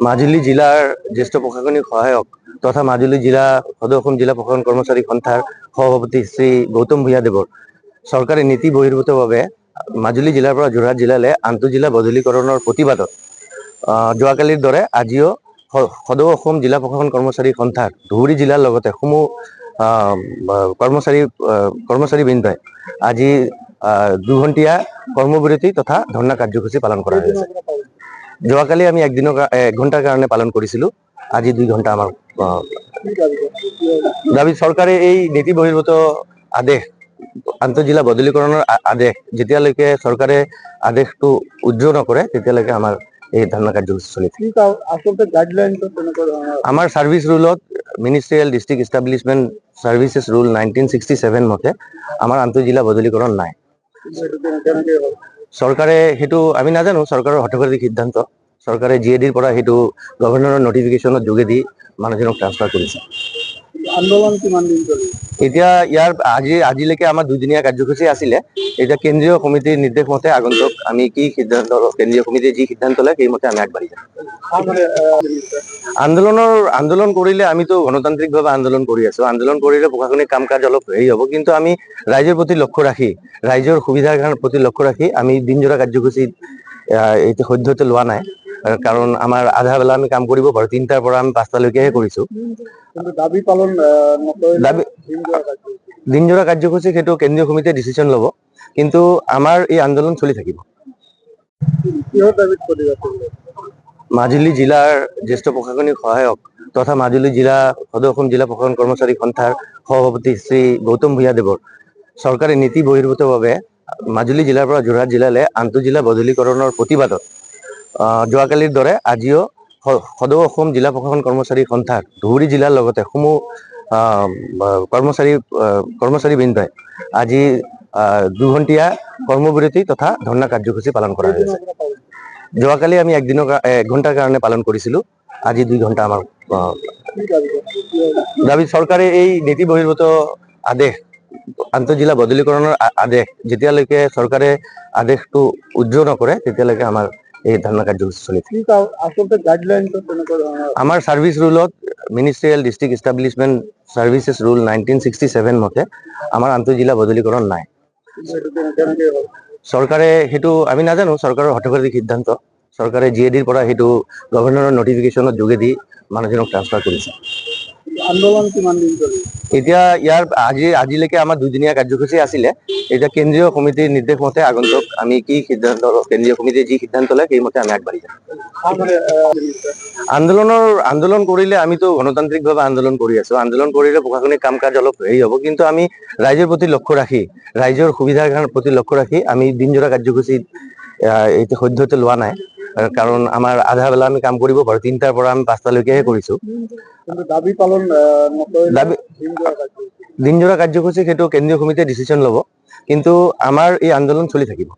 মাজুলী জিলাৰ জ্যেষ্ঠ প্ৰশাসনিক সহায়ক তথা মাজুলী জিলা সদৌ অসম জিলা প্ৰশাসন কৰ্মচাৰী সন্থাৰ সভাপতি শ্ৰী গৌতম ভূঞাদেৱৰ চৰকাৰী নীতি বহিৰ্ভূতভাৱে মাজুলী জিলাৰ পৰা যোৰহাট জিলালৈ আন্তঃজিলা বদলীকৰণৰ প্ৰতিবাদত যোৱাকালিৰ দৰে আজিও সদৌ অসম জিলা প্ৰশাসন কৰ্মচাৰী সন্থাৰ ধুবুৰী জিলাৰ লগতে সমূহ কৰ্মচাৰীবৃন্দই আজি 2 ঘণ্টীয়া কৰ্মবিৰতি তথা ধৰ্ণা কাৰ্যসূচী পালন কৰা হৈছে। যোৱাকালি আমি 1 ঘণ্টাৰ কাৰণে পালন কৰিছিলো, আজি 2 ঘণ্টা আমাৰ দাবী চৰকাৰে এই নীতি বহিৰ্ভূত আদেশ আন্তঃজিলা বদলীকৰণৰ আদেশ যেতিয়ালৈকে চৰকাৰে আদেশটো উজ্জ্বল নকৰে তেতিয়ালৈকে আমাৰ এই ধৰ্ণা কাৰ্যসূচী চলি থাকে। আমাৰ সাৰ্ভিস ৰুলত ministerial district establishment services rule 1967 মতে আমাৰ আন্তঃজিলা বদলীকৰণ নাই। চৰকাৰে সেইটো আমি নাজানো, চৰকাৰৰ হঠকাৰিক সিদ্ধান্ত। চৰকাৰে জিএডিৰ পৰা সেইটো গভৰ্ণৰৰ নটিফিকেশ্যনৰ যোগেদি মানুহজনক ট্ৰান্সফাৰ কৰিছে। আন্দোলন কিমান দিন চলিব? এতিয়া ইয়াৰ আজিলৈকে আমাৰ 2 দিনীয়া কাৰ্যসূচী আছিলে। এতিয়া কেন্দ্ৰীয় সমিতিৰ নিৰ্দেশ মতে আগন্তুক আমি কি সিদ্ধান্ত কেন্দ্ৰীয় সমিতিয়ে যি সিদ্ধান্ত লয় সেইমতে আমি আগবাঢ়ি যাম। আন্দোলন কৰিলে আমিতো গণতান্ত্ৰিকভাৱে আন্দোলন কৰি আছো। আন্দোলন কৰিলে প্ৰশাসনিক কাম কাজ অলপ হেৰি হ'ব, কিন্তু আমি ৰাইজৰ প্ৰতি লক্ষ্য ৰাখি ৰাইজৰ সুবিধাৰ প্ৰতি লক্ষ্য ৰাখি আমি দিনজোৰা কাৰ্যসূচীত এতিয়া সদ্যহতে লোৱা নাই, কাৰণ আমাৰ আধা বেলা আমি কাম কৰিব পাৰো। 3টাৰ পৰা আমি 5টালৈকেহে কৰিছো। দাবী পালন দিনজোৰা কাৰ্যসূচী সেইটো কেন্দ্ৰীয় সমিতিয়ে ডিচিশ্যন ল'ব, কিন্তু আমাৰ এই আন্দোলন চলি থাকিব। মাজুলী জিলাৰ জ্যেষ্ঠ প্ৰশাসনিক সহায়ক তথা মাজুলী জিলা সদৌ অসম জিলা প্ৰশাসন কৰ্মচাৰী সন্থাৰ সভাপতি শ্ৰী গৌতম ভূঞাদেৱৰ চৰকাৰী নীতি বহিৰ্ভূতভাৱে মাজুলী জিলাৰ পৰা যোৰহাট জিলালৈ আন্তঃজিলা বদলীকৰণৰ প্ৰতিবাদত যোৱাকালিৰ দৰে আজিও সদৌ অসম জিলা প্ৰশাসন কৰ্মচাৰী সন্থাৰ ধুবুৰী জিলাৰ লগতে সমূহ কৰ্মচাৰীবৃন্দই আজি 2 ঘণ্টীয়া কৰ্মবিৰতি তথা ধৰ্ণা কাৰ্যসূচী পালন কৰা হৈছে। যোৱাকালি আমি 1 ঘণ্টাৰ কাৰণে পালন কৰিছিলো, আজি 2 ঘণ্টা আমাৰ দাবী চৰকাৰে এই নীতি বহিৰ্ভূত আদেশ আন্তঃজিলা বদলীকৰণৰ আদেশ যেতিয়ালৈকে চৰকাৰে আদেশটো উজ্জ্বল নকৰে তেতিয়ালৈকে আমাৰ এই ধৰ্ণা কাৰ্যসূচী চলি থাকে। আমাৰ সাৰ্ভিস ৰুলত ministerial district establishment services rule 1967 মতে আমাৰ আন্তঃজিলা বদলীকৰণ নাই। চৰকাৰে সেইটো আমি নাজানো, চৰকাৰৰ হঠকাৰিক সিদ্ধান্ত। চৰকাৰে জিএডিৰ পৰা সেইটো গভৰ্ণৰৰ নটিফিকেশ্যনৰ যোগেদি মানুহজনক ট্ৰান্সফাৰ কৰিছে। আন্দোলন কিমান দিন চলিব? এতিয়া ইয়াৰ আজিলৈকে আমাৰ 2 দিনীয়া কাৰ্যসূচী আছিলে। এতিয়া কেন্দ্ৰীয় সমিতিৰ নিৰ্দেশ মতে আগন্তুক আমি কি সিদ্ধান্ত কেন্দ্ৰীয় সমিতিয়ে যি সিদ্ধান্ত লয় সেইমতে আমি আগবাঢ়ি যাম। আন্দোলন কৰিলে আমিতো গণতান্ত্ৰিকভাৱে আন্দোলন কৰি আছো। আন্দোলন কৰিলে প্ৰশাসনিক কাম কাজ অলপ হেৰি হ'ব, কিন্তু আমি ৰাইজৰ প্ৰতি লক্ষ্য ৰাখি ৰাইজৰ সুবিধাৰ প্ৰতি লক্ষ্য ৰাখি আমি দিনজোৰা কাৰ্যসূচীত এতিয়া সদ্যহতে লোৱা নাই, কাৰণ আমাৰ আধা বেলা আমি কাম কৰিব পাৰো। 3টাৰ পৰা আমি 5টালৈকেহে কৰিছো। দাবী পালন দিনজোৰা কাৰ্যসূচী সেইটো কেন্দ্ৰীয় সমিতিয়ে ডিচিশ্যন ল'ব, কিন্তু আমাৰ এই আন্দোলন চলি থাকিব।